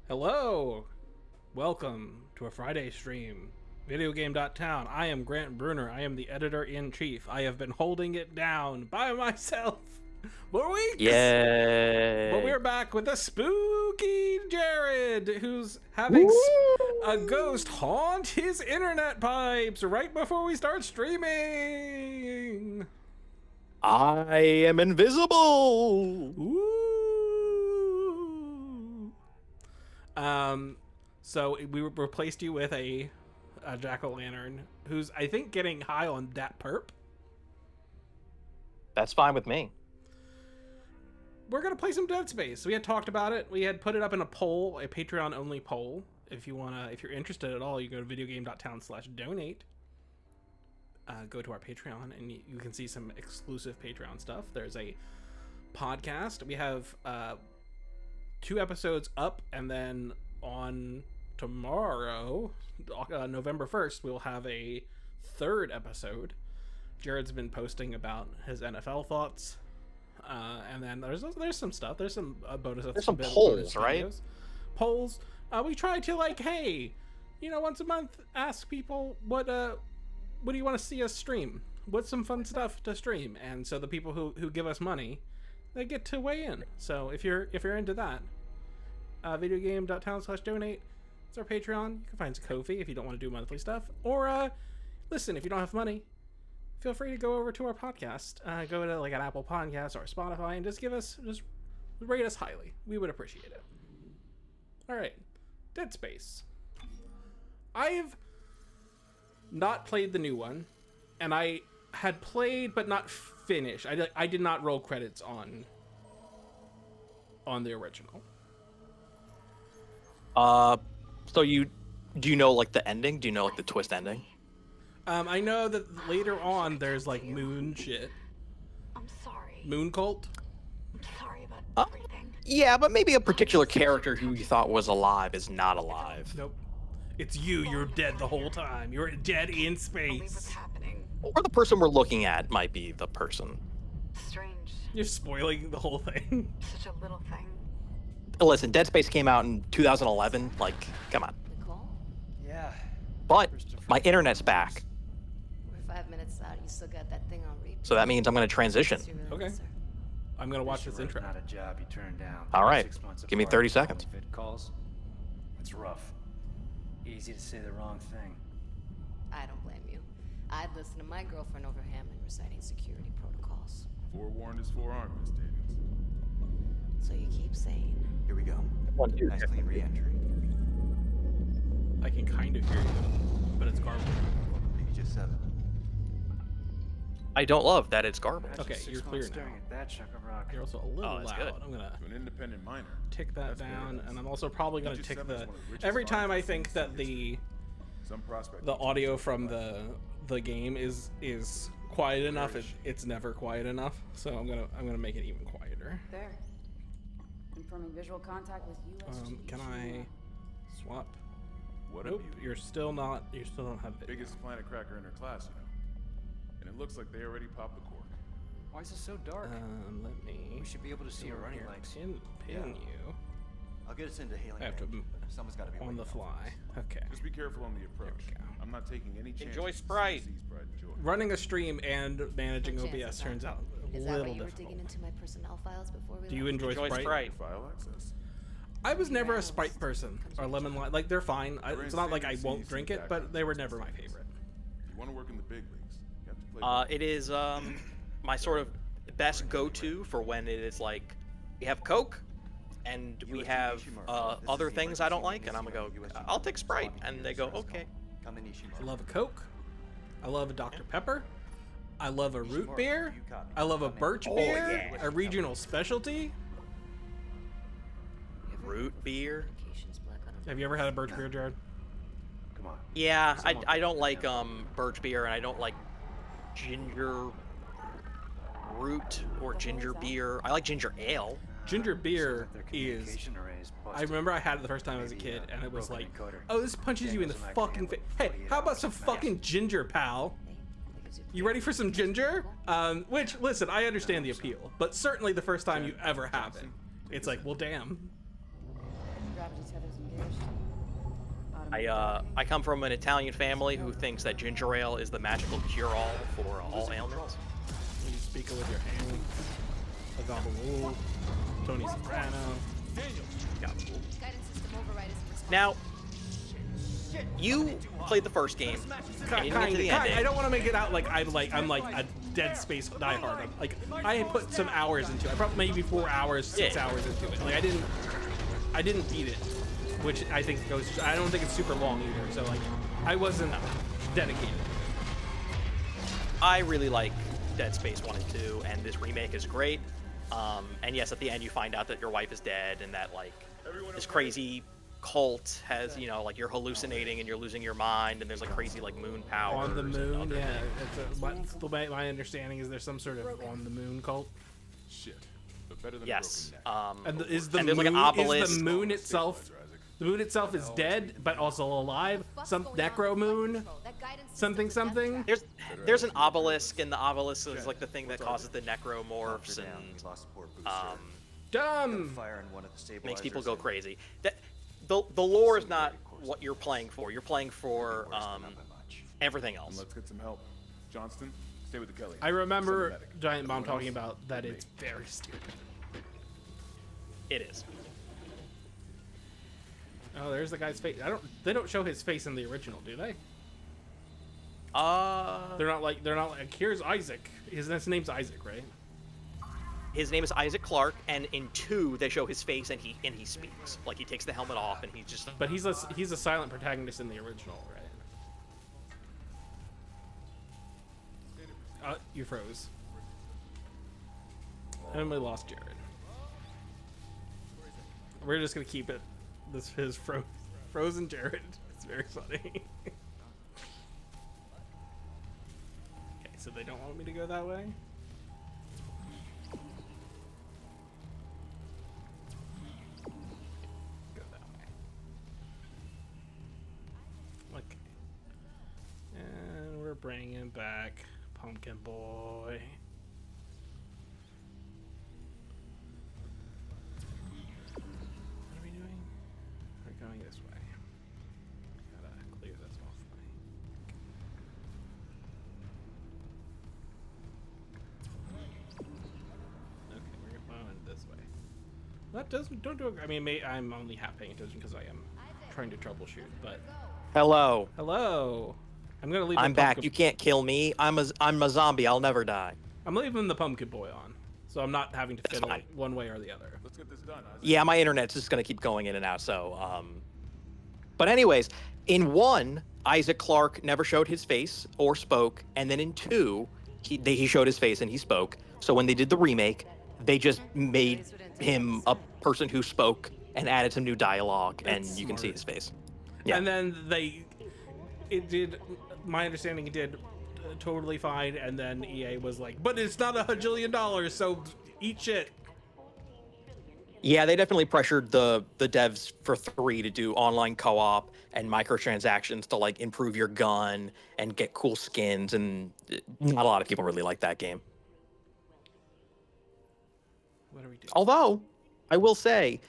Hello! Welcome to a Friday stream. Videogame.town. I am Grant Bruner. I am the editor-in-chief. I have been holding it down by myself for weeks! Yay! But we're back with a spooky Jared, who's having a ghost haunt his internet pipes right before we start streaming! I am invisible! Ooh. So we replaced you with a jack-o'-lantern who's, I think, getting high on that perp. That's fine with me. We're gonna play some Dead Space. We had talked about it. We had put it up in a poll, a Patreon-only poll. If you're interested at all, you go to videogame.town/donate. Go to our Patreon, and you can see some exclusive Patreon stuff. There's a podcast. We have 2 episodes up, and then on tomorrow, November 1st, we'll have a 3rd episode. Jared's been posting about his NFL thoughts, and then there's some stuff. There's some bonus. There's some polls, right? Polls. We try to, like, hey, once a month, ask people what do you want to see us stream? What's some fun stuff to stream? And so the people who give us money, they get to weigh in. So if you're into that, videogame.town/donate. It's our Patreon. You can find Ko-fi if you don't want to do monthly stuff. Or listen, if you don't have money, feel free to go over to our podcast. Go to like an Apple Podcast or Spotify and just rate us highly. We would appreciate it. All right, Dead Space. I've not played the new one, and I had played but not finished. I did not roll credits on the original. So do you know, like, the ending? Do you know, like, the twist ending? I know that later on there's, like, moon shit. I'm sorry. Moon cult? I'm sorry about everything. Yeah, but maybe a particular character who you thought was alive is not alive. Nope. It's you. You're dead the whole time. You're dead in Believe space. what's happening. Or the person we're looking at might be the person. Strange. You're spoiling the whole thing. Such a little thing. Listen, Dead Space came out in 2011. Like, come on. Nicole? Yeah. But my internet's back, We're 5 minutes out. You still got that thing on repeat. so that means I'm going to transition. Okay. I'm gonna watch this intro. Not a job you turned down. All right. 6 months Give me apart, 30 seconds. only fit calls. It's rough. Easy to say the wrong thing. I don't blame you. I'd listen to my girlfriend over Hammond reciting security protocols. Forewarned is forearmed, Miss Davis. So you keep saying. Here we go. 1, 2, Nice clean re-entry. I can kind of hear you, but it's garbled. Maybe just 7. I don't love that it's garbage. Imagine Okay, 6 you're months clear staring now. at that chunk of rock. You're also a little Oh, that's loud. good. I'm gonna To an independent minor. tick that That's very down, nice. and I'm also probably gonna Regis tick 7 is the. one of the richest Every time I mines think in that history. the Some prospect the keeps audio himself from alive. the game is quiet enough. Very It's never quiet enough. So I'm gonna make it even quieter. There. Confirming visual contact with USG. Can I swap? What a Nope. beauty. You still don't have video. Biggest planet cracker in her class, And it looks like they already popped the cork. Why is it so dark? Let me. We should be able to see go her running here, legs. Pin Yeah. you I'll get us into hailing I have to range. Someone's got to be on waiting the out for fly. us. Okay. Just be careful on the approach. There we go. I'm not taking any chances. Enjoy with Sprite. CC's pride and joy. Running a stream and managing No OBS chances, turns huh? out a Is that little why you were difficult. digging into my personnel files before we Do you left? enjoy Enjoy Sprite? Sprite. File access. I was never a Sprite person or lemon lime. Like, they're fine. It's not like I won't drink it, but they were never my favorite. If you want to work in the big leagues, you have to play ball. It is my sort of best go-to for when it is like we have Coke and we have other things I don't like, and I'm gonna go, I'll take Sprite, and they go, okay. I love a Coke. I love a Dr. Pepper. I love a root beer. I love a birch beer. yeah. A regional specialty. Root beer. Medications, black on a- Have you ever had a birch beer, Jared? Come on. Yeah, Someone I put don't it like down. birch beer, and I don't like ginger root or ginger beer. I like ginger ale. Ginger Seems beer like their is. communication array is I busted. remember I had it the first time I was a Maybe, kid, and it was broken like, encoder. oh, this punches you in the Daniels and I fucking can face. handle Hey, 48 how about hours some of fucking ginger, pal? Hey, that gives You ready for some ginger? Which, listen, I understand the appeal, but certainly the first time you ever have it, it's like, well, damn. Gravity tethers I come from an Italian family who thinks that ginger ale is the magical cure-all for all ailments. You speak it with your hands. Agabalu, Tony Soprano. Gabagool. Guidance system override is responsible. Now, you played the first game, and you didn't get to the ending. I don't want to make it out like I'm like a Dead Space diehard. I put some hours into it. I probably maybe 4 hours, 6 hours into it. Like I didn't beat it, which I think goes. I don't think it's super long either. So like I wasn't dedicated. I really like Dead Space 1 and 2, and this remake is great. And yes, at the end you find out that your wife is dead, and that like this crazy cult has, you know, like you're hallucinating and you're losing your mind, and there's like crazy like moon powers. On the moon, yeah. My understanding is there's some sort of on the moon cult. Shit. But better than Yes. And there's like an obelisk. Is the moon itself? The moon itself is dead, but also alive. Some necro moon. Something something. There's an obelisk, and the obelisk is like the thing that causes the necromorphs and Dumb. Fire in one of the makes stabilizers people go and- crazy. The lore is not what you're playing for. You're playing for everything else. Let's get some help. Johnston, stay with the Kelly. I remember Send a medic. Giant Bomb Anyone talking else? about that it's very stupid. It is. Oh, there's the guy's face. They don't show his face in the original, do they? They're not like here's Isaac. His name's Isaac, right? His name is Isaac Clarke, and in 2 they show his face and he speaks. Like he takes the helmet off and he just. But he's a silent protagonist in the original, right? You froze. And we lost Jared. We're just gonna keep it. His frozen Jared. It's very funny. Okay, so they don't want me to go that way. Go that way. Okay. And we're bringing back Pumpkin Boy. What are we doing? We're going this way. Gotta clear this off. Okay, we're going this way. That doesn't. Don't do it. I mean, I'm only half paying attention because I am trying to troubleshoot. But Hello. hello, I'm gonna leave. I'm the back. pumpkin- You can't kill me. I'm a zombie. I'll never die. I'm leaving the Pumpkin Boy on, so I'm not having to That's fiddle fine. one way or the other. Let's get this done. Isaac. Yeah, my internet's just gonna keep going in and out. So, but anyways, in 1, Isaac Clarke never showed his face or spoke, and then in 2, he showed his face and he spoke. So when they did the remake, they just made him a person who spoke and added some new dialogue, and That's you can see smart. his face. Yeah. And then it did. My understanding, it did totally fine. And then EA was like, "But it's not $1 bajillion, so eat shit." Yeah, they definitely pressured the devs for 3 to do online co-op and microtransactions to like improve your gun and get cool skins, and not a lot of people really like that game. What are we doing? Although, I will say,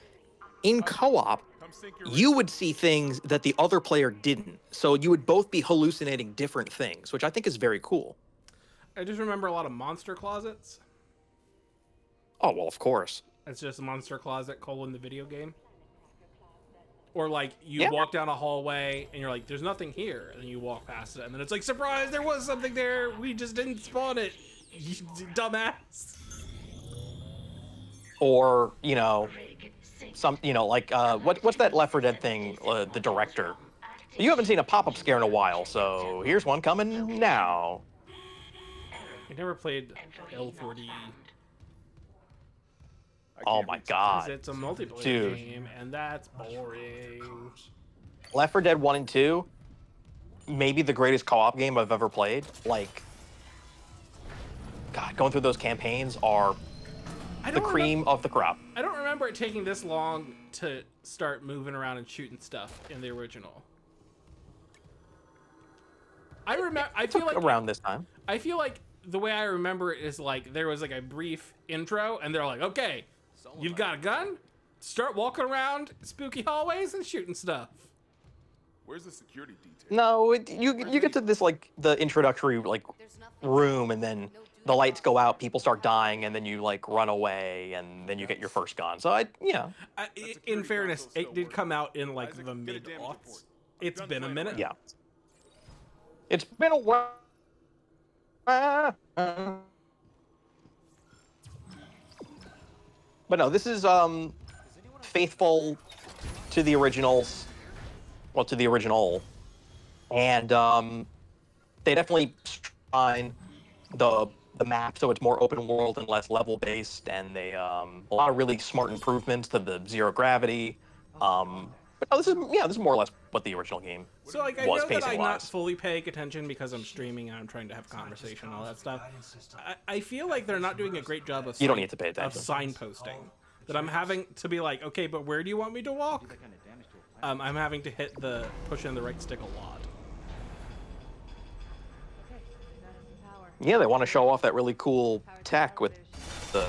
in co-op, Come sink your you would see things that the other player didn't. So you would both be hallucinating different things, which I think is very cool. I just remember a lot of monster closets. Oh, well, of course. It's just a monster closet colon the video game. Or like you Yeah. walk down a hallway and you're like, "There's nothing here," and then you walk past it, and then it's like, "Surprise! There was something there. We just didn't spawn it." You dumbass. Or, you know, like, what's that Left 4 Dead thing, the director? You haven't seen a pop-up scare in a while, so here's one coming now. I never played L4D I Oh can't my reach it. god. because it's a multiplayer Dude. game, and that's boring. Left 4 Dead 1 and 2, maybe the greatest co-op game I've ever played. Like, God, going through those campaigns are I the don't cream of the crop. I don't remember it taking this long to start moving around and shooting stuff in the original. I feel like Around this time. I feel like the way I remember it is like there was like a brief intro, and they're like, "Okay, you've got a gun. Start walking around spooky hallways and shooting stuff." Where's the security detail? No, you get to this like the introductory like room, and then the lights go out, people start dying, and then you like run away, and then you get your first gun. So In fairness, it did come out in like the mid-aughts. It's been a minute. Yeah. It's been a while. But no, this is faithful to the originals. Well, to the original, and they definitely streamline the map so it's more open world and less level based, and they a lot of really smart improvements to the zero gravity. But this is more or less what the original game So like I was know that I'm not pacing-wise. fully paying attention because I'm streaming and I'm trying to have conversation and all that stuff. I feel like they're not doing a great job of You don't need to pay of attention. signposting. That I'm having to be like, okay, but where do you want me to walk? I'm having to hit the push in the right stick a lot. Yeah, they want to show off that really cool tech with the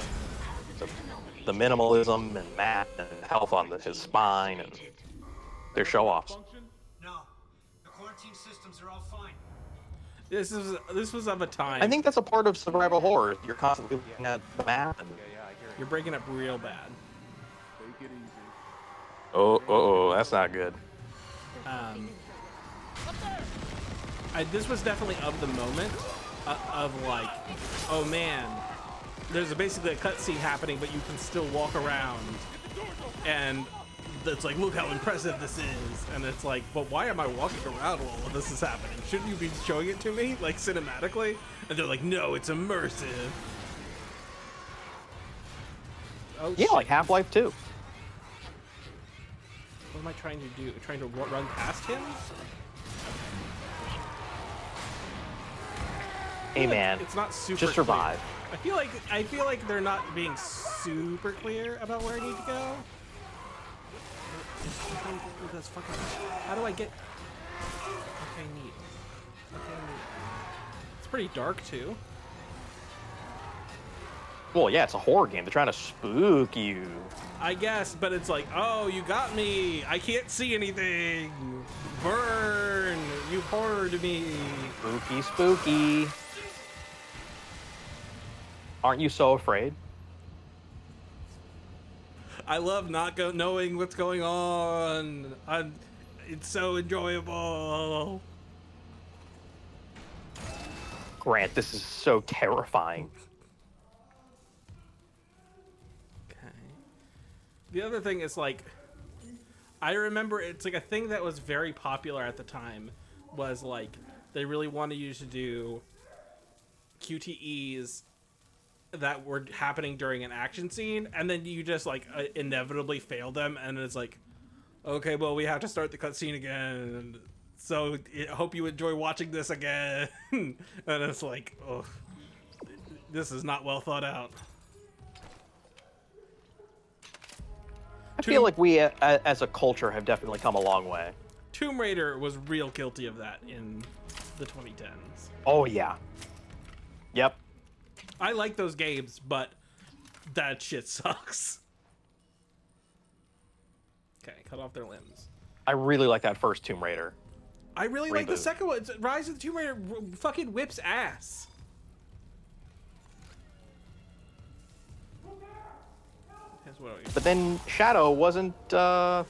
minimalism and math and health on his spine and their show-offs. No, the quarantine systems are all fine. This was of a time. I think that's a part of survival horror. You're constantly looking at the map and You're breaking up real bad. Take it easy. oh, that's not good. This was definitely of the moment of like, oh man, there's basically a cutscene happening, but you can still walk around, and it's like, look how impressive this is, and it's like, but why am I walking around while all this is happening? Shouldn't you be showing it to me, like cinematically? And they're like, no, it's immersive. Oh, Yeah, shit. like Half-Life 2. What am I trying to do? Trying to run past him? Hey man, It's not super just survive. clear. I feel like they're not being super clear about where I need to go. How do I get? Okay, neat. It's pretty dark too. Well, yeah, it's a horror game. They're trying to spook you. I guess, but it's like, oh, you got me. I can't see anything. Burn. You horrored me. Spooky, spooky. Aren't you so afraid? I love not knowing what's going on. It's so enjoyable. Grant, this is so terrifying. Okay. The other thing is like, I remember it's like a thing that was very popular at the time was like they really wanted you to do QTEs that were happening during an action scene, and then you just like inevitably fail them, and it's like, okay, well, we have to start the cutscene again. So I hope you enjoy watching this again. And it's like, oh, this is not well thought out. I feel like we, as a culture, have definitely come a long way. Tomb Raider was real guilty of that in the 2010s. Oh, yeah. Yep. I like those games, but that shit sucks. Okay, cut off their limbs. I really like that first Tomb Raider. I really like the Reboot. second one. Rise of the Tomb Raider fucking whips ass. But then Shadow wasn't, No,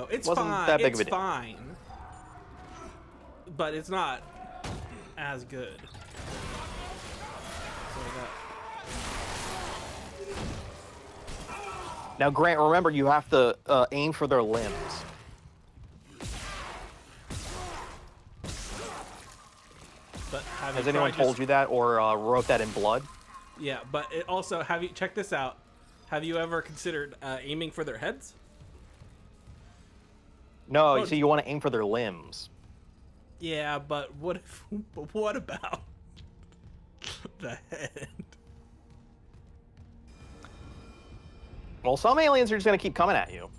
it's wasn't fine. that big It's of a deal. fine. But it's not as good. So Now, Grant, remember, you have to aim for their limbs. but have Has you anyone tried told you that or wrote that in blood? Yeah, but it also, have you check this out? Have you ever considered aiming for their heads? No, Oh. so you want to aim for their limbs. Yeah, but what if, but what about the head? Well, some aliens are just gonna keep coming at you.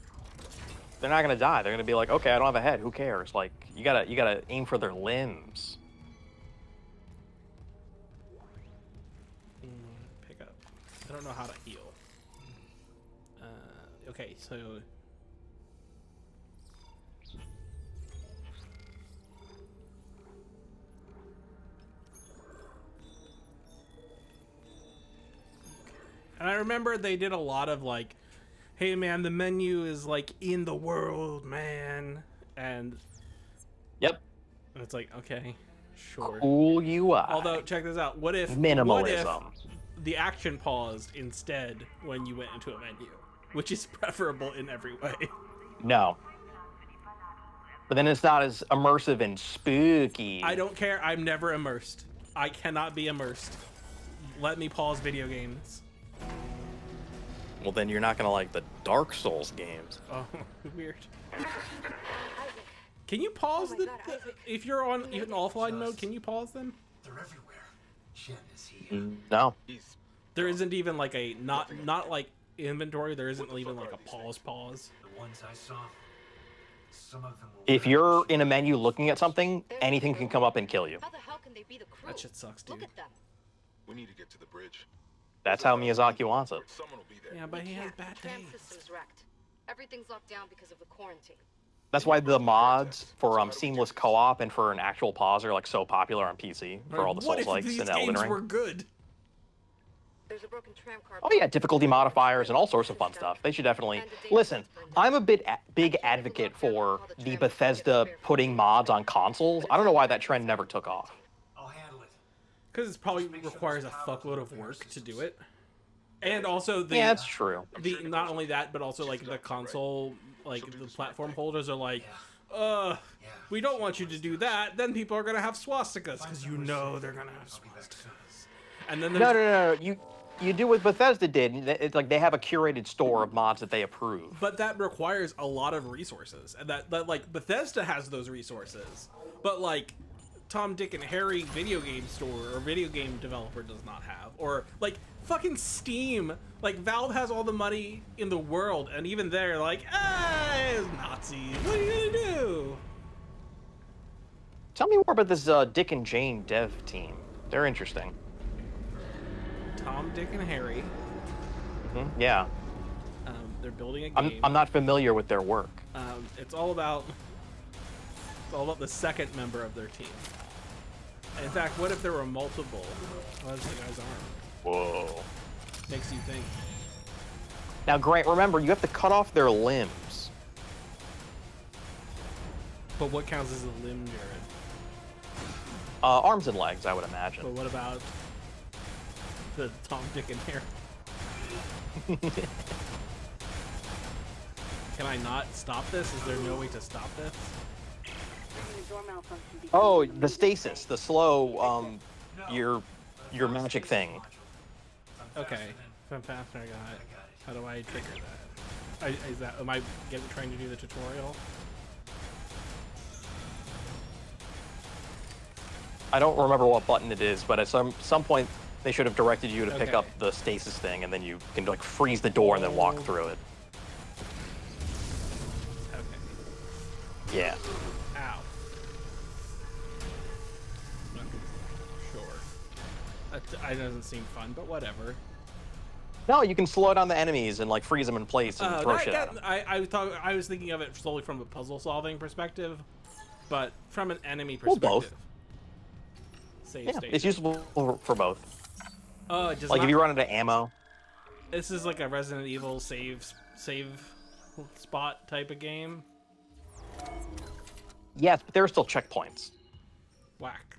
They're not gonna die. They're gonna be like, okay, I don't have a head. Who cares? Like, you gotta aim for their limbs. Pick up. I don't know how to heal. Okay, so And I remember they did a lot of like, hey man, the menu is like in the world, man. And Yep. it's like, okay, sure. Cool UI. Although, check this out. What if Minimalism. the action paused instead when you went into a menu? Which is preferable in every way. No. But then it's not as immersive and spooky. I don't care. I'm never immersed. I cannot be immersed. Let me pause video games. Well, then you're not gonna like the Dark Souls games. Oh, weird. Can you pause if you're on even offline mode? Can you pause them? They're everywhere. Jen is here. No. There isn't even like a not like inventory. There isn't even like a pause. The ones I saw, some of them were If you're in a menu looking at something, anything can come up and kill you. How the hell can they be the crew? That shit sucks, dude. Look at them. We need to get to the bridge. That's how Miyazaki wants it. Someone will be there. Yeah, but he has bad Tram days. system's wrecked. Everything's locked down because of the quarantine. That's why the mods for seamless co-op and for an actual pause are like so popular on PC for all the What if Souls-likes these and Elden games Ring. were good? There's a broken tram car. Oh yeah, difficulty modifiers and all sorts of fun stuff. They should definitely listen. I'm a big advocate for the Bethesda putting mods on consoles. I don't know why that trend never took off. I'll handle it. Because it probably requires a fuckload of work to do it. And also Yeah, that's true. not only that, but also like the console, like the platform holders are like, we don't want you to do that. Then people are gonna have swastikas because you know they're gonna have swastikas. And then No. You do what Bethesda did. It's like they have a curated store of mods that they approve. But that requires a lot of resources, and that like Bethesda has those resources, but like Tom, Dick, and Harry video game store or video game developer does not have, or like fucking Steam. Like Valve has all the money in the world, and even they're like, it's Nazis. What are you gonna do? Tell me more about this Dick and Jane dev team. They're interesting. Tom, Dick, and Harry. Yeah. They're building a game. I'm not familiar with their work. It's all about the second member of their team. In fact, what if there were multiple? What if the guys aren't? Whoa. Makes you think. Now, Grant, remember, you have to cut off their limbs. But what counts as a limb, Jared? Arms and legs, I would imagine. But what about the Tom, Dick, and Harry? Can I not stop this? Is there no way to stop this? Oh, the stasis, the slow, your magic thing. Okay, if I'm faster, I got it. How do I trigger that? Am I trying to do the tutorial? I don't remember what button it is, but at some point they should have directed you to pick Okay. up the stasis thing, and then you can like freeze the door and then walk through it. Okay. Yeah. Ow. Sure. That doesn't seem fun, but whatever. No, you can slow down the enemies and like freeze them in place and throw shit at them. I was thinking of it solely from a puzzle solving perspective, but from an enemy Well, perspective. both. Save Yeah, station. it's useful for both. It does Like not, if you run out of ammo. This is like a Resident Evil save spot type of game. Yes, but there are still checkpoints. Whack.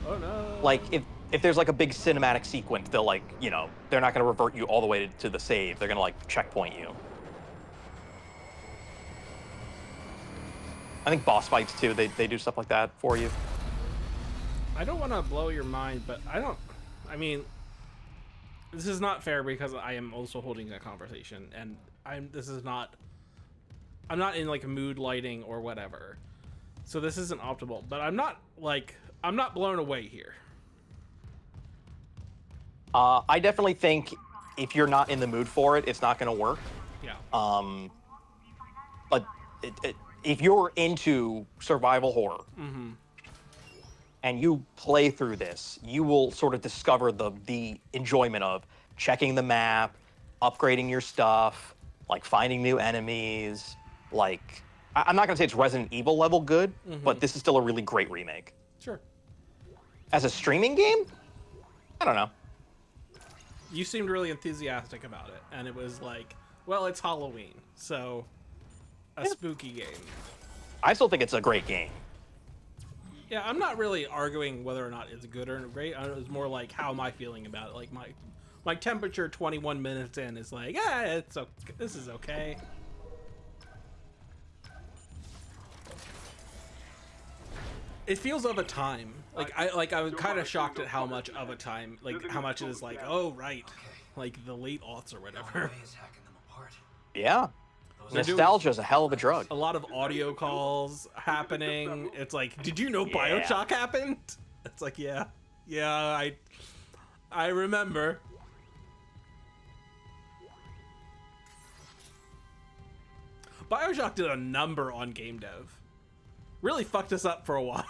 Oh no. Like if there's like a big cinematic sequence, they'll like, they're not going to revert you all the way to the save. They're going to like checkpoint you. I think boss fights too, they do stuff like that for you. I don't want to blow your mind, but I mean, this is not fair because I am also holding a conversation, and I'm not in like mood lighting or whatever. So this isn't optimal, but I'm not blown away here. I definitely think if you're not in the mood for it, it's not going to work. Yeah. But if you're into survival horror, and you play through this, you will sort of discover the enjoyment of checking the map, upgrading your stuff, like finding new enemies. Like, I'm not gonna say it's Resident Evil level good, but this is still a really great remake. Sure. As a streaming game, I don't know. You seemed really enthusiastic about it, and it was like, well, it's Halloween, so a spooky game. I still think it's a great game. Yeah, I'm not really arguing whether or not it's good or great. It was more like, how am I feeling about it? Like my temperature 21 minutes in is like, it's okay. This is okay. It feels of a time. I was kind of shocked at how much of a time, like how much it is like, oh right, like the late aughts or whatever. Yeah. They're Nostalgia is a hell of a drug. A lot of audio calls happening. It's like, did you know BioShock happened? It's like, yeah, I remember. BioShock did a number on game dev. Really fucked us up for a while.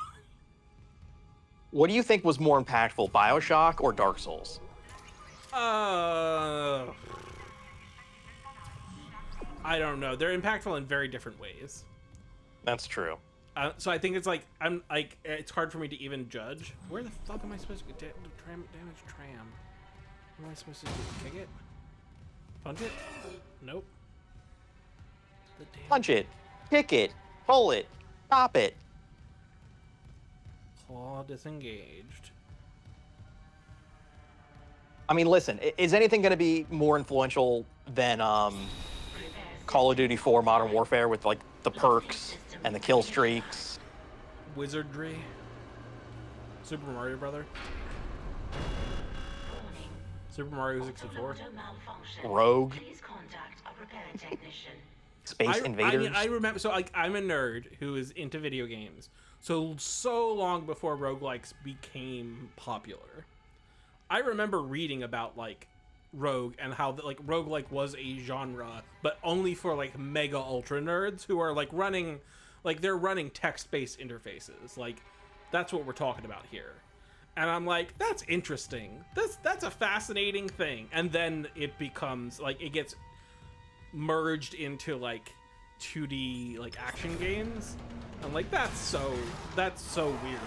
What do you think was more impactful, BioShock or Dark Souls? I don't know. They're impactful in very different ways. That's true. So I think it's like, it's hard for me to even judge. Where the fuck am I supposed to get damage tram? What am I supposed to do? Kick it? Punch it? Nope. Punch it, kick it, pull it, pop it. Claw disengaged. I mean, listen, is anything going to be more influential than Call of Duty 4 Modern Warfare with like the perks and the kill streaks? Wizardry. Super Mario Brother. Super Mario 64. Rogue. Space Invaders. I mean, I remember. So, like, I'm a nerd who is into video games. So long before roguelikes became popular, I remember reading about like Rogue and how like roguelike was a genre, but only for like mega ultra nerds who are like running, like they're running text-based interfaces. Like, that's what we're talking about here. And I'm like, that's interesting. That's a fascinating thing. And then it becomes like, it gets merged into like 2D like action games. I'm like, that's so weird.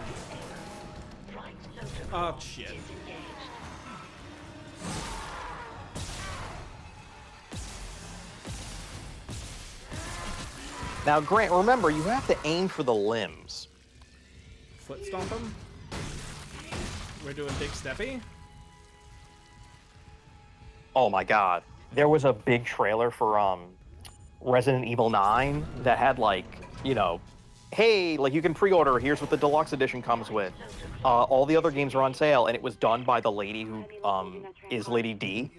Oh shit. Now, Grant, remember, you have to aim for the limbs. Foot stomp him? We're doing Big Steppy? Oh my god. There was a big trailer for Resident Evil 9 that had like, you know, hey, like you can pre-order, here's what the deluxe edition comes with. All the other games are on sale, and it was done by the lady who is Lady D.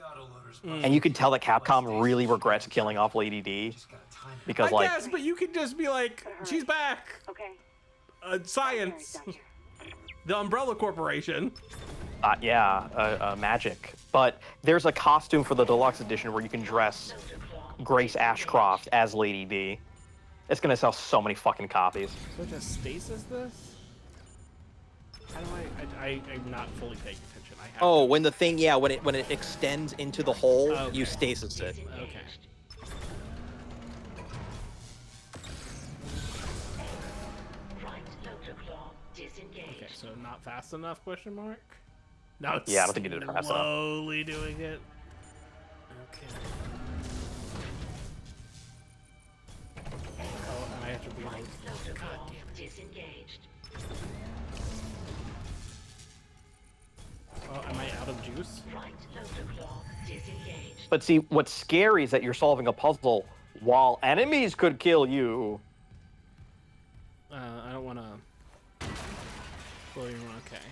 And you could tell that Capcom really regrets killing off Lady D. Because I guess, but you could just be like, she's back. Okay. Science. The Umbrella Corporation. Magic. But there's a costume for the deluxe edition where you can dress Grace Ashcroft as Lady D. It's gonna sell so many fucking copies. So just stasis this? How do I'm not fully paying attention. I have When the thing, when it extends into the hole, Okay. you stasis it. Okay. Okay, so not fast enough, question mark? Now it's Yeah, I don't think you did it fast enough. slowly doing it. Okay. Oh, and I have to reload. God damn it. Oh, am I out of juice? But see, what's scary is that you're solving a puzzle while enemies could kill you. I don't want to... Well, you're okay.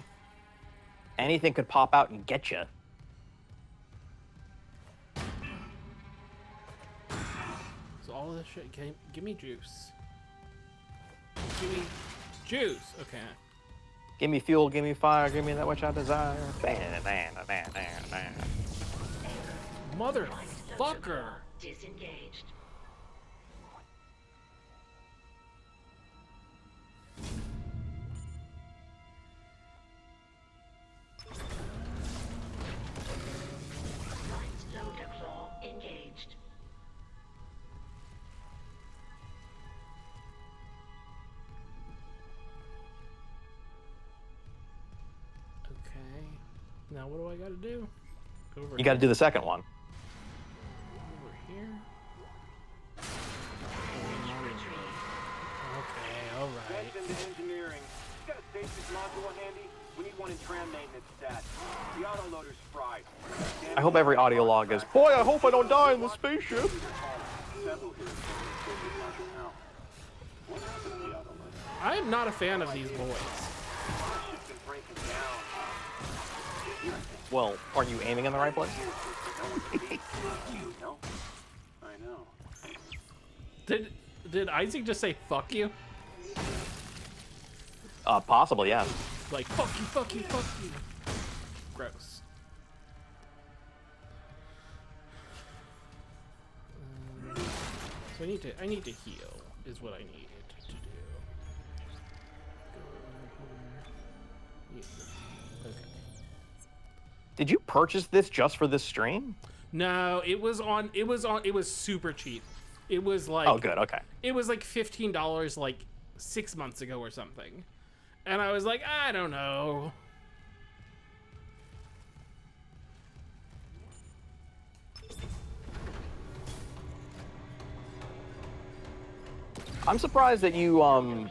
Anything could pop out and get you. So all of this shit, give me juice. Give me juice. Okay. Give me fuel, give me fire, give me that which I desire. Motherfucker. Disengaged. Loader claw engaged. Okay. Now what do I gotta do? Over You got to here. do the second one. Over here. Okay, alright. Attention to engineering. You got a stasis module handy? We need one in tram maintenance stat. The autoloader's fried. I hope every audio log is, boy, I hope I don't die in the spaceship. Settle here. Stasis module now. What happened to the autoloader? I am not a fan of these boys. Ship's been breaking down. Well, aren't you aiming in the right place? No? I know. Did Isaac just say fuck you? Possibly, yeah. Like fuck you, fuck you, fuck you. Gross. So I need to heal is what I needed to do. Go here. Okay. Did you purchase this just for this stream? No, it was super cheap. It was like Oh, good, okay. It was like $15 like 6 months ago or something. And I was like, I don't know. I'm surprised that you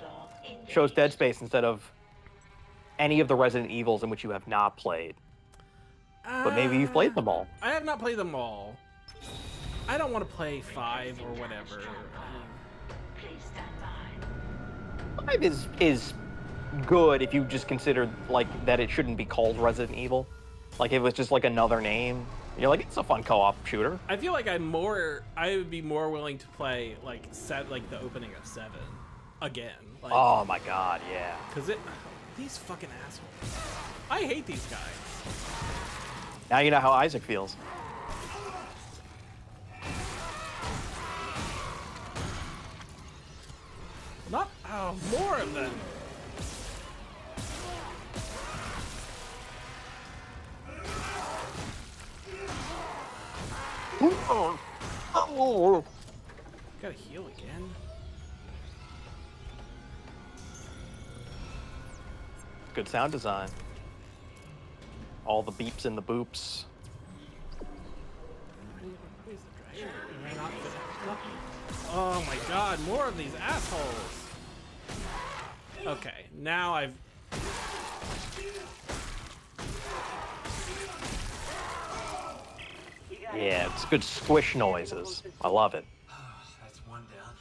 chose Dead Space instead of any of the Resident Evils in which you have not played. But maybe you've played them all. I have not played them all. I don't want to play 5 or whatever. 5 is good if you just consider like that it shouldn't be called Resident Evil. Like if it was just like another name. You're like, it's a fun co-op shooter. I feel like I would be more willing to play like the opening of 7 again. Like, Oh my god, yeah. Cause these fucking assholes. I hate these guys. Now you know how Isaac feels. Not more of them. Gotta heal again. Good sound design. All the beeps and the boops. Oh my god, more of these assholes. Okay, now I've... Yeah, it's good squish noises. I love it. That's one down.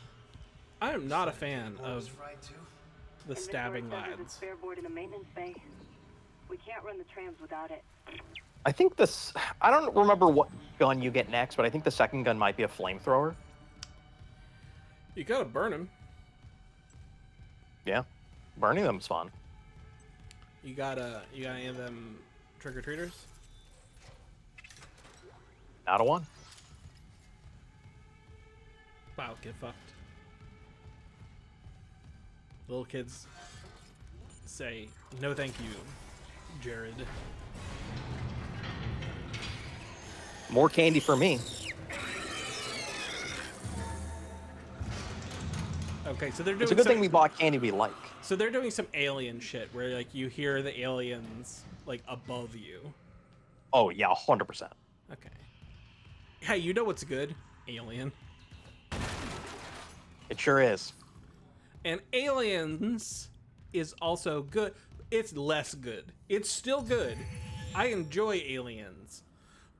I am not a fan of the stabbing lads. Spare board in the maintenance bay. We can't run the trams without it. I think this... I don't remember what gun you get next, but I think the second gun might be a flamethrower. You gotta burn them. Yeah. Burning them's fun. You got any of them trick-or-treaters? Not a one. Wow, get fucked. Little kids say, no thank you, Jared. More candy for me. Okay, so they're doing It's a good some, thing we bought candy we like. So they're doing some alien shit where like you hear the aliens like above you. Oh yeah, 100%. Okay. Hey, you know what's good? Alien. It sure is. And Aliens is also good. It's less good. It's still good. I enjoy Aliens.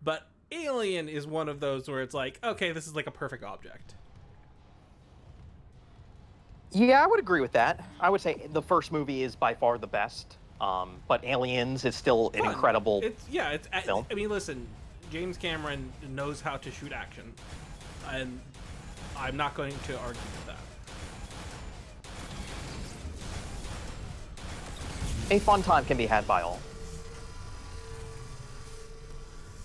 But Alien is one of those where it's like, okay, this is like a perfect object. Yeah, I would agree with that. I would say the first movie is by far the best. But Aliens is still an incredible film. I mean, listen, James Cameron knows how to shoot action. And I'm not going to argue with that. A fun time can be had by all.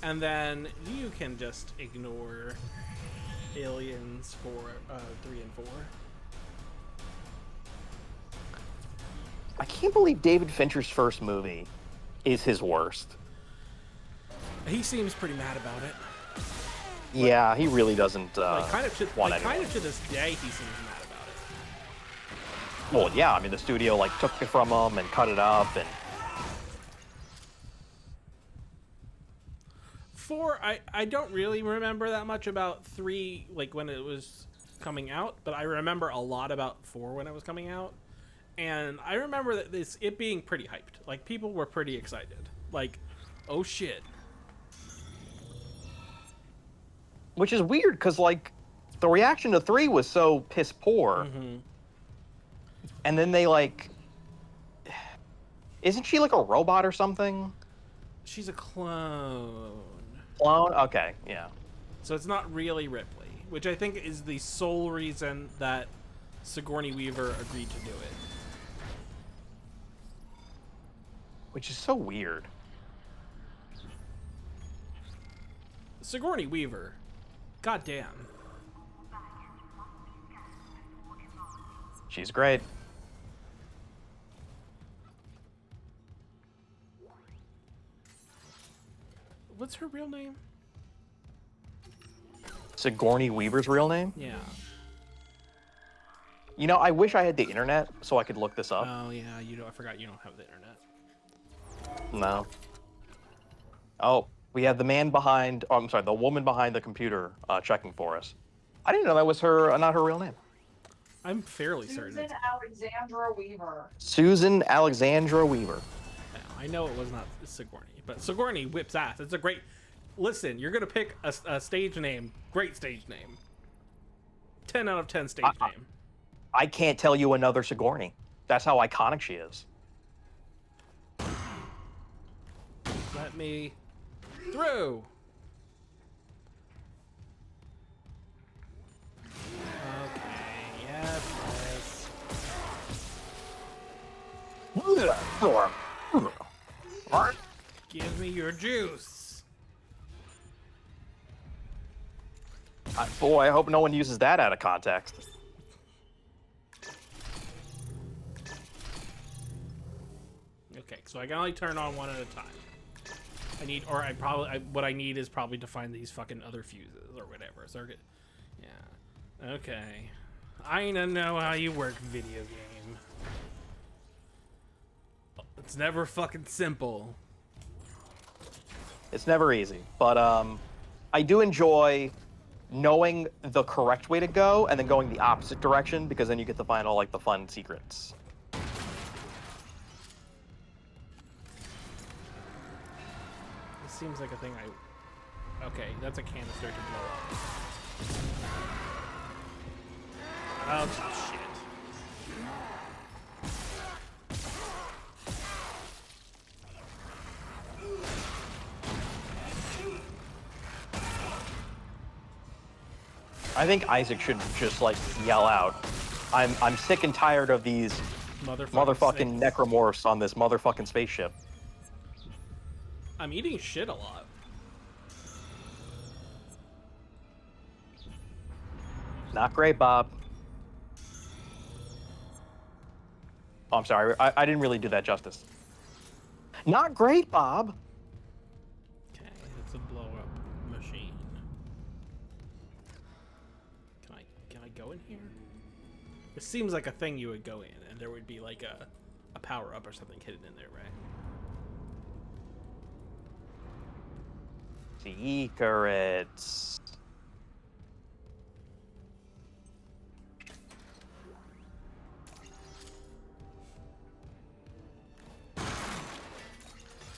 And then you can just ignore Aliens for 3 and 4. I can't believe David Fincher's first movie is his worst. He seems pretty mad about it. Yeah, he really doesn't kind of to this day, he seems mad about it. Well, yeah, I mean, the studio, like, took it from him and cut it up, and... 4, I don't really remember that much about 3, like when it was coming out, but I remember a lot about 4 when it was coming out. And I remember that it being pretty hyped. Like, people were pretty excited. Like, oh shit. Which is weird, because, like, the reaction to 3 was so piss poor. Mm-hmm. And then they, like... Isn't she, like, a robot or something? She's a clone. Clone? Okay, yeah. So it's not really Ripley, which I think is the sole reason that Sigourney Weaver agreed to do it. Which is so weird. Sigourney Weaver. Goddamn. She's great. What's her real name? Sigourney Weaver's real name? Yeah. You know, I wish I had the internet so I could look this up. Oh, yeah, I forgot you don't have the internet. No. Oh, we have the man behind... Oh, I'm sorry, the woman behind the computer checking for us. I didn't know that was her, not her real name. I'm fairly certain. Susan Alexandra Weaver. Susan Alexandra Weaver. Yeah, I know it was not Sigourney, but Sigourney whips ass. It's a great... Listen, you're going to pick a stage name. Great stage name. 10 out of 10 stage name. I can't tell you another Sigourney. That's how iconic she is. Let me through. Okay, yes. Give me your juice. Boy, I hope no one uses that out of context. Okay, so I can only turn on one at a time. What I need is probably to find these fucking other fuses or whatever. Circuit. Yeah. Okay. I don't know how you work, video game. It's never fucking simple. It's never easy, but I do enjoy knowing the correct way to go and then going the opposite direction, because then you get to find all like the fun secrets. This seems like a thing Okay, that's a canister to blow up. Oh, shit. I think Isaac should just like yell out, I'm sick and tired of these motherfucking necromorphs on this motherfucking spaceship. I'm eating shit a lot. Not great, Bob. Oh, I'm sorry. I didn't really do that justice. Not great, Bob. Okay, it's a blow-up machine. Can I go in here? It seems like a thing you would go in, and there would be like a power-up or something hidden in there, right? Secrets.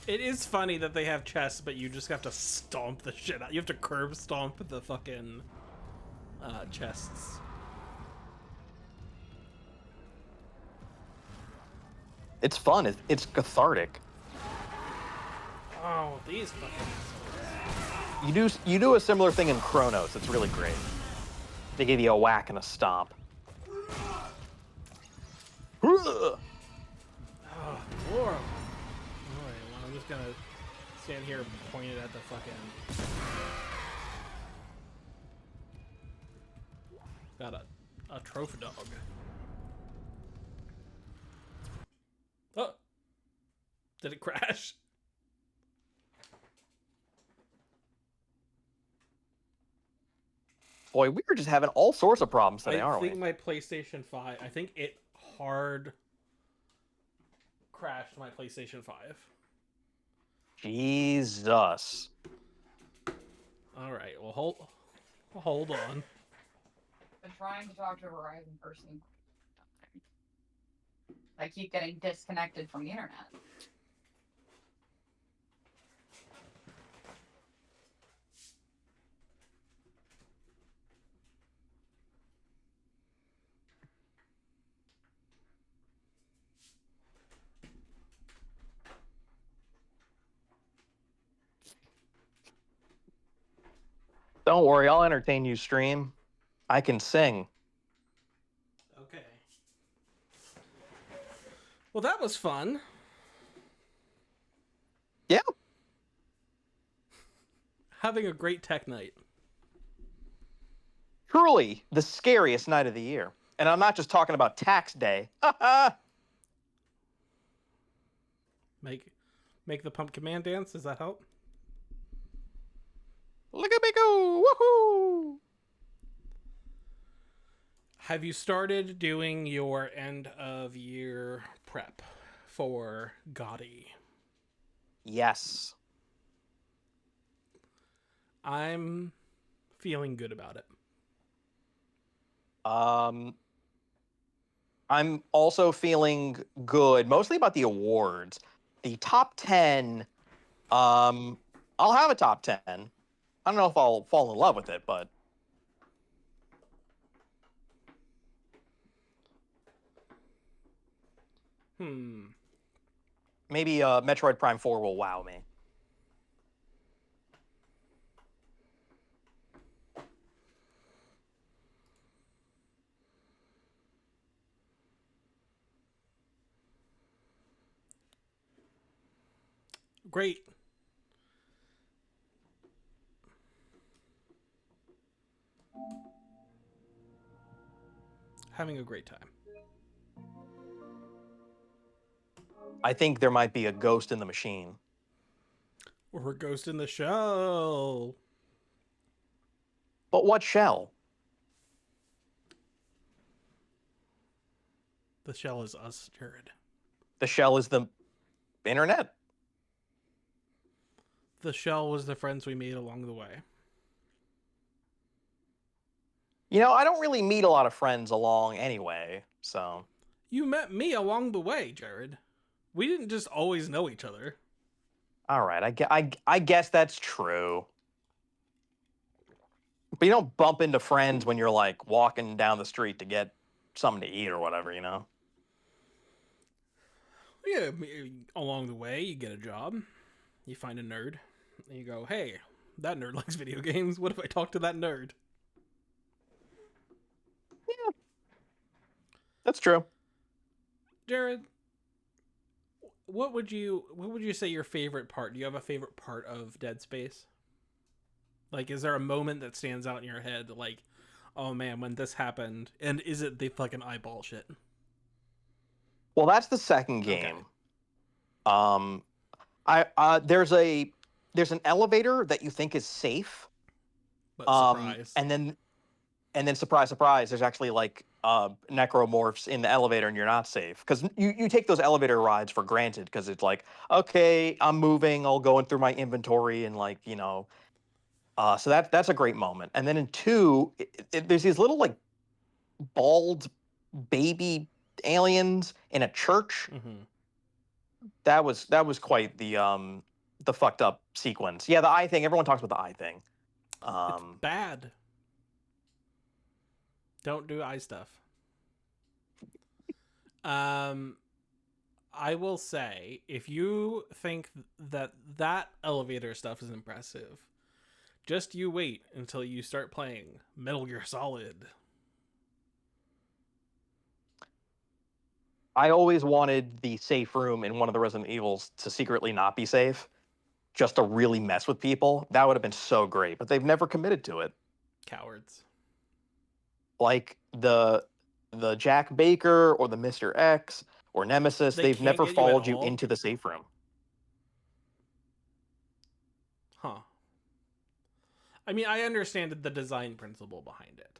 It is funny that they have chests, but you just have to stomp the shit out. You have to curb stomp the fucking chests. It's fun. It's cathartic. Oh, these fucking... You do a similar thing in Chronos. It's really great. They give you a whack and a stomp. Oh, Lord. Alright, well, I'm just gonna stand here pointed at the fucking... Got a trophy dog. Oh! Did it crash? Boy, we were just having all sorts of problems today, aren't we? I think my PlayStation 5, I think it hard crashed my PlayStation 5. Jesus. All right. Well, hold on. Been trying to talk to a Verizon person. I keep getting disconnected from the internet. Don't worry, I'll entertain you, stream. I can sing. Okay. Well, that was fun. Yeah. Having a great tech night. Truly the scariest night of the year. And I'm not just talking about tax day. Make the pumpkin man dance. Does that help? Look at me go! Woohoo! Have you started doing your end of year prep for Gotti? Yes. I'm feeling good about it. I'm also feeling good, mostly about the awards. The top 10, I'll have a top 10. I don't know if I'll fall in love with it, but maybe Metroid Prime 4 will wow me. Great. Having a great time. I think there might be a ghost in the machine. Or a ghost in the shell. But what shell? The shell is us, Jared. The shell is the internet. The shell was the friends we made along the way. You know, I don't really meet a lot of friends along anyway, so. You met me along the way, Jared. We didn't just always know each other. All right, I guess that's true. But you don't bump into friends when you're like walking down the street to get something to eat or whatever, you know? Yeah, along the way, you get a job. You find a nerd. And you go, hey, that nerd likes video games. What if I talk to that nerd? Yeah. That's true. Jared, what would you say your favorite part? Do you have a favorite part of Dead Space? Like, is there a moment that stands out in your head, like, oh man, when this happened, and is it the fucking eyeball shit? Well, that's the second game. Okay. There's an elevator that you think is safe. But surprise. And then surprise, surprise, there's actually like necromorphs in the elevator and you're not safe. Because you take those elevator rides for granted because it's like, okay, I'm moving, I'll go in through my inventory and like, you know. So that's a great moment. And then in 2, there's these little like bald baby aliens in a church. Mm-hmm. That was quite the fucked up sequence. Yeah, the eye thing. Everyone talks about the eye thing. It's bad. Don't do eye stuff. I will say, if you think that elevator stuff is impressive, just you wait until you start playing Metal Gear Solid. I always wanted the safe room in one of the Resident Evils to secretly not be safe, just to really mess with people. That would have been so great, but they've never committed to it. Cowards. Like the Jack Baker or the Mr. X or Nemesis, they've can't never get you at followed you all? into the safe room. Huh. I mean, I understand the design principle behind it.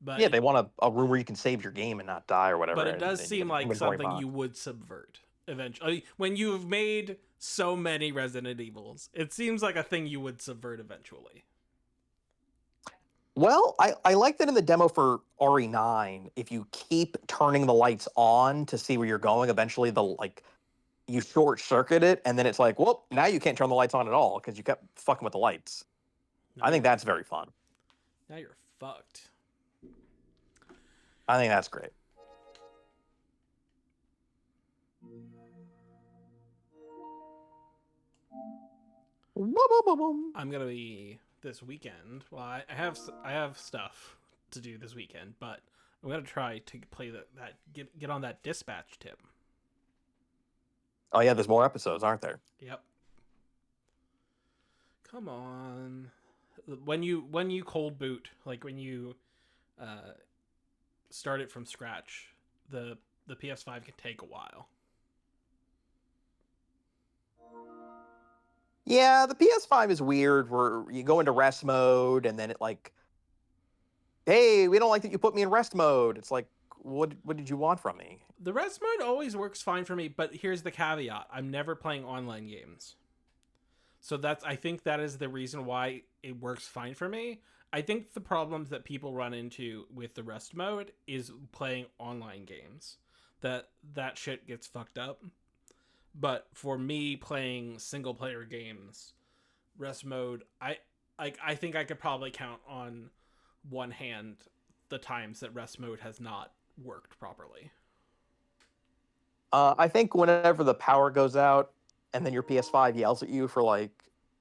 But Yeah, they want a room where you can save your game and not die or whatever. But it does and seem an like inventory something box. you would subvert eventually. When you've made so many Resident Evils. It seems like a thing you would subvert eventually. Well, I like that in the demo for RE9, if you keep turning the lights on to see where you're going, eventually you short circuit it, and then it's like, well, now you can't turn the lights on at all because you kept fucking with the lights. I think that's very fun. Now you're fucked. I think that's great. I'm gonna be this weekend. Well, I have stuff to do this weekend, but I'm gonna try to play get on that dispatch tip. Oh yeah, there's more episodes, aren't there? Yep. Come on. When you cold boot, like when you start it from scratch, the PS5 can take a while. Yeah, the PS5 is weird where you go into rest mode and then it like, hey, we don't like that you put me in rest mode. It's like, what did you want from me? The rest mode always works fine for me, but here's the caveat. I'm never playing online games. So I think that is the reason why it works fine for me. I think the problems that people run into with the rest mode is playing online games. That shit gets fucked up. But for me playing single player games, rest mode, I think I could probably count on one hand the times that rest mode has not worked properly. I think whenever the power goes out and then your PS5 yells at you for like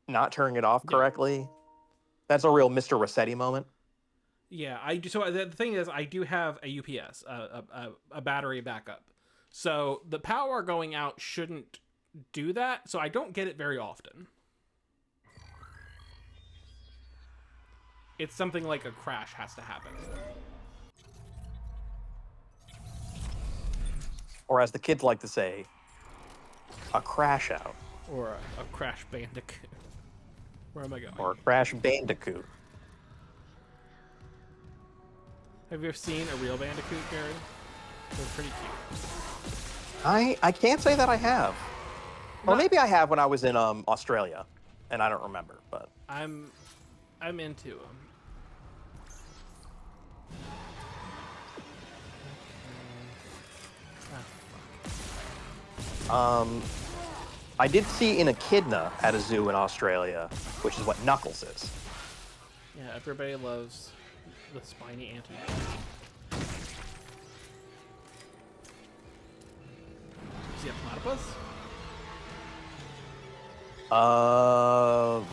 not turning it off correctly, that's a real Mr. Rossetti moment. Yeah, I do. So the thing is, I do have a UPS, a battery backup. So the power going out shouldn't do that. So I don't get it very often. It's something like a crash has to happen. Or as the kids like to say, a crash out. Or a crash bandicoot. Where am I going? Or a crash bandicoot. Have you ever seen a real bandicoot, Gary? They're pretty cute. I can't say that I have. Or maybe I have when I was in Australia, and I don't remember. But I'm into them. I did see an echidna at a zoo in Australia, which is what Knuckles is. Yeah, everybody loves the spiny anteater. Is he a platypus?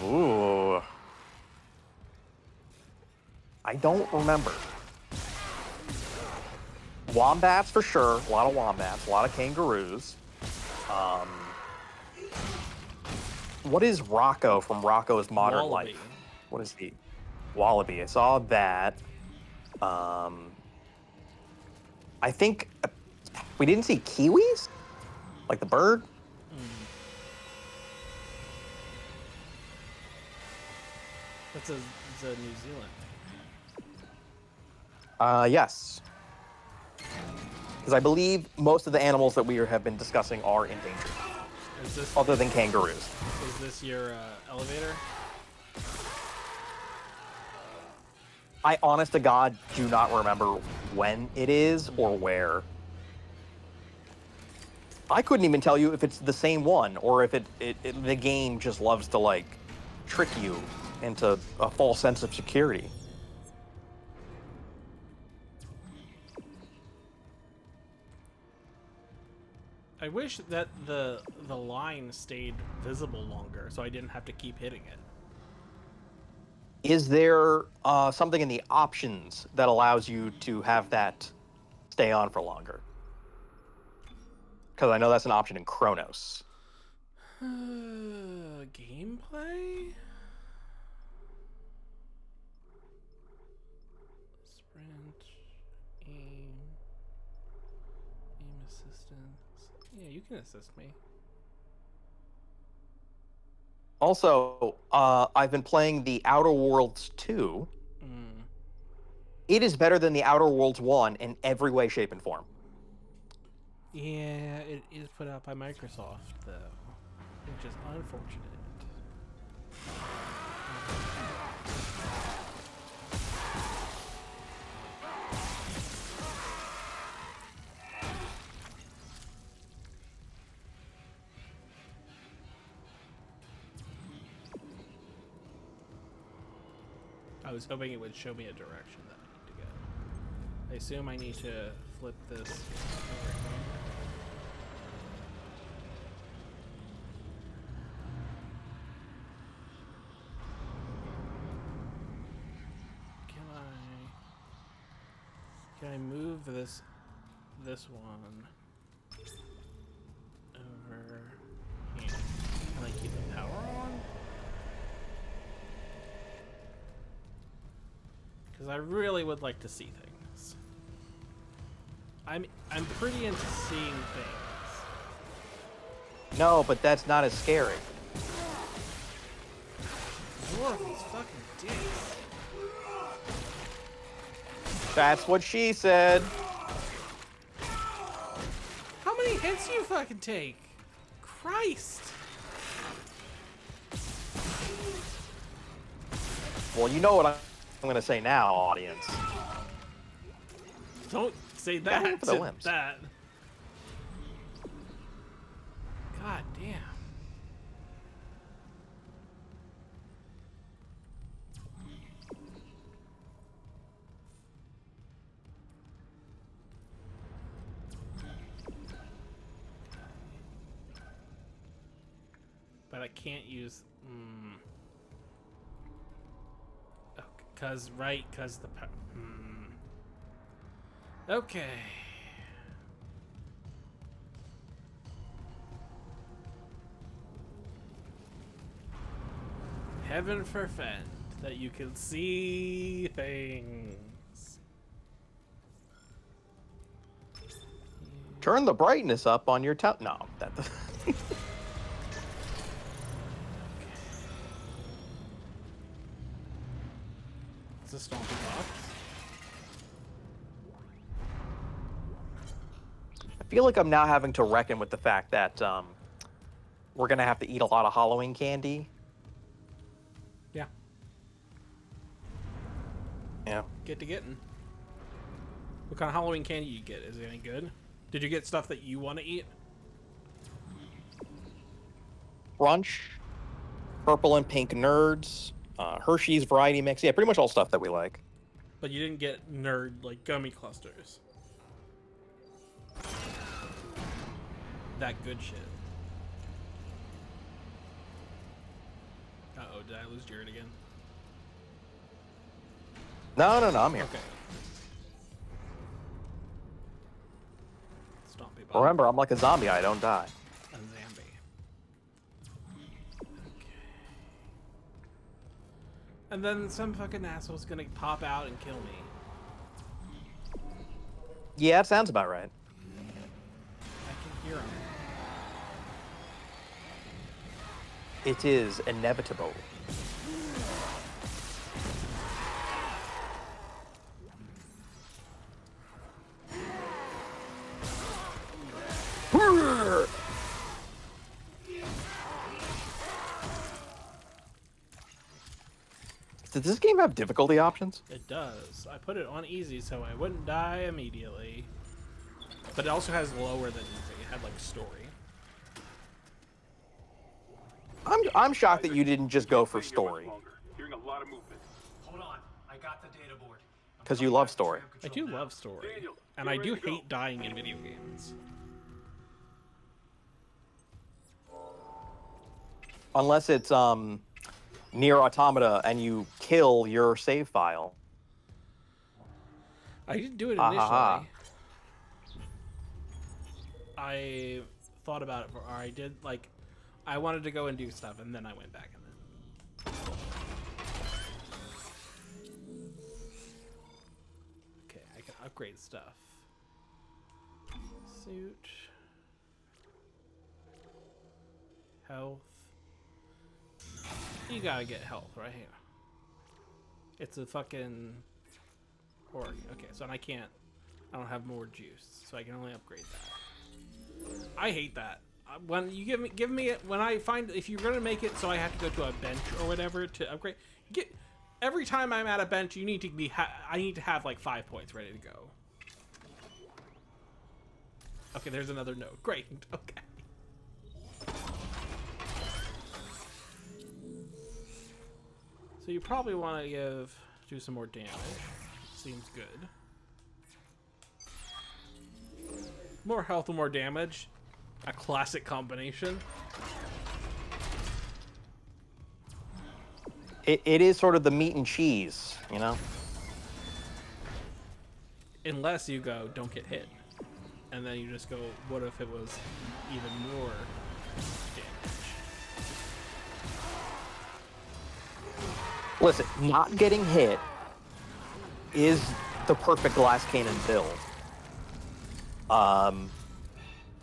Ooh. I don't remember. Wombats for sure. A lot of wombats. A lot of kangaroos. What is Rocco from Rocco's Modern Wallaby. Life? What is he? Wallaby. I saw that. I think we didn't see kiwis, like the bird. That's a New Zealand. Yes. Because I believe most of the animals that we have been discussing are endangered. Is this Other than kangaroos. Is this your elevator? I, honest to God, do not remember when it is or where. I couldn't even tell you if it's the same one or if the game just loves to, like, trick you into a false sense of security. I wish that the line stayed visible longer so I didn't have to keep hitting it. Is there something in the options that allows you to have that stay on for longer? Because I know that's an option in Chronos. Gameplay? Sprint, aim assistance. Yeah, you can assist me. Also, I've been playing the Outer Worlds 2. It is better than the Outer Worlds 1 in every way, shape, and form. Yeah, it is put out by Microsoft, though. which is unfortunate. I was hoping it would show me a direction that I need to go. I assume I need to flip this over here. Can I move this one over here? Can I keep the power on? Because I really would like to see things. I'm pretty into seeing things. No, but that's not as scary. More of these fucking dicks. That's what she said. How many hits do you fucking take? Christ. Well, you know what I'm going to say now, audience. Don't say Got him that for the to limbs. that. God damn. But I can't use. Oh, cause the. Okay. Heaven forfend that you can see things. Turn the brightness up on your No, that. It's a stompy box. I feel like I'm now having to reckon with the fact that we're gonna have to eat a lot of Halloween candy. Yeah. Yeah. Get to getting. What kind of Halloween candy you get? Is it any good? Did you get stuff that you want to eat? Brunch, purple and pink nerds, Hershey's variety mix. Yeah, pretty much all stuff that we like. But you didn't get nerd like gummy clusters. That good shit. Uh-oh, did I lose Jared again? No, I'm here. Okay. Stompy box. Remember, I'm like a zombie. I don't die. A zombie. Okay. And then some fucking asshole's gonna pop out and kill me. Yeah, that sounds about right. I can hear him. It is inevitable. Does this game have difficulty options? It does. I put it on easy so I wouldn't die immediately. But it also has lower than easy. It had like story. I'm shocked that you didn't just go for story. Hearing a lot of movement. Hold on. I got the data board. Because you love story. I do love story. And I do hate dying in video games. Unless it's near Automata and you kill your save file. I didn't do it Ah, initially. ha, ha. I thought about it, or I did, like, I wanted to go and do stuff, and then I went back and then. Okay, I can upgrade stuff. Suit. Health. You gotta get health right here. It's a fucking org. Okay, so I don't have more juice, so I can only upgrade that. I hate that. When you give me it, when I find, if you're gonna make it so I have to go to a bench or whatever to upgrade, every time I'm at a bench, you need to be I need to have like 5 points ready to go. Okay, there's another note. Great. Okay. So you probably want to do some more damage. Seems good. More health and more damage. A classic combination. It is sort of the meat and cheese, you know? Unless you go, don't get hit. And then you just go, what if it was even more damage? Listen, not getting hit is the perfect glass cannon build.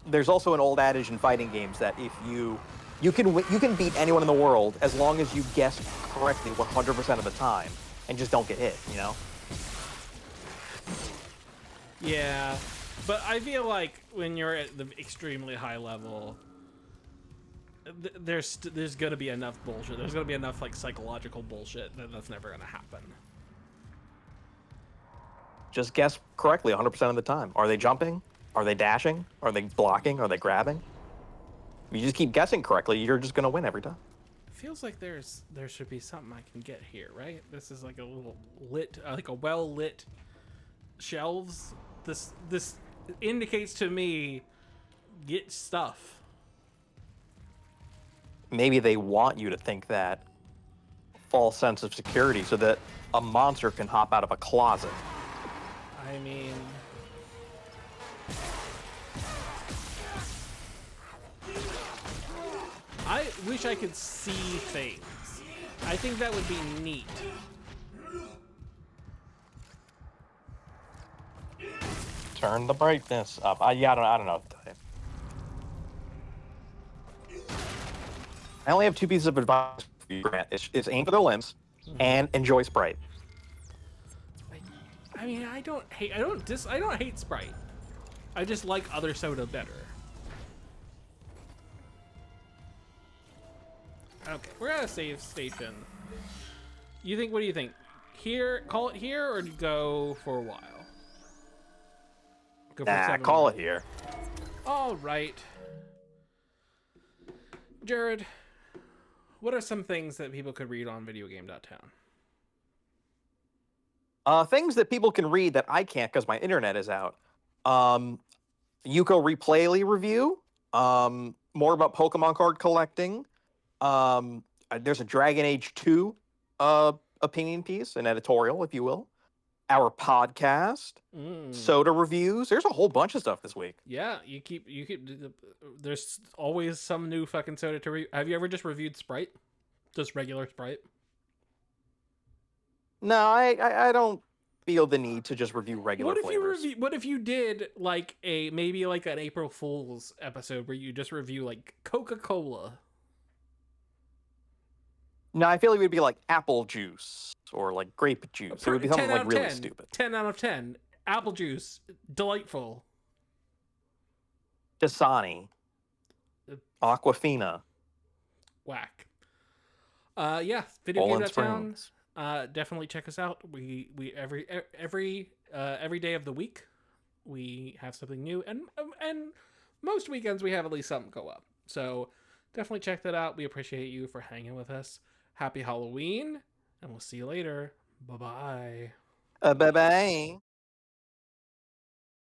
There's also an old adage in fighting games that if you can beat anyone in the world as long as you guess correctly 100% of the time and just don't get hit, you know? Yeah, but I feel like when you're at the extremely high level, there's gonna be enough bullshit. There's gonna be enough like psychological bullshit that's never gonna happen. Just guess correctly 100% of the time. Are they jumping? Are they dashing? Are they blocking? Are they grabbing? If you just keep guessing correctly, you're just gonna win every time. Feels like there should be something I can get here, right? This is like a little lit, like a well lit shelves. This indicates to me get stuff. Maybe they want you to think that false sense of security so that a monster can hop out of a closet. I mean, I wish I could see things. I think that would be neat. Turn the brightness up. Yeah, I don't know what to tell you. I only have 2 pieces of advice for you, Grant. It's aim for the limbs and enjoy Sprite. I mean, I don't hate Sprite. I just like other soda better. Okay, we're at a save station. What do you think? Here, call it here, or go for a while? Go for Nah, 7 call more. it here. All right. Jared, what are some things that people could read on videogame.town? Things that people can read that I can't because my internet is out. Yuko Replayly review. More about Pokemon card collecting. There's a Dragon Age 2 opinion piece, an editorial, if you will. Our podcast, soda reviews. There's a whole bunch of stuff this week. Yeah, you keep. There's always some new fucking soda to have you ever just reviewed Sprite? Just regular Sprite? No, I don't feel the need to just review regular flavors. What if you did like maybe like an April Fool's episode where you just review like Coca-Cola? No, I feel like it would be like apple juice or like grape juice. It would be something like really stupid. 10 out of 10. Apple juice, delightful. Dasani. Aquafina. Whack. Yeah, Poland videogame.town. Springs. Definitely check us out. We every day of the week we have something new, and most weekends we have at least something go up. So definitely check that out. We appreciate you for hanging with us. Happy Halloween, and we'll see you later. Bye-bye. Bye-bye.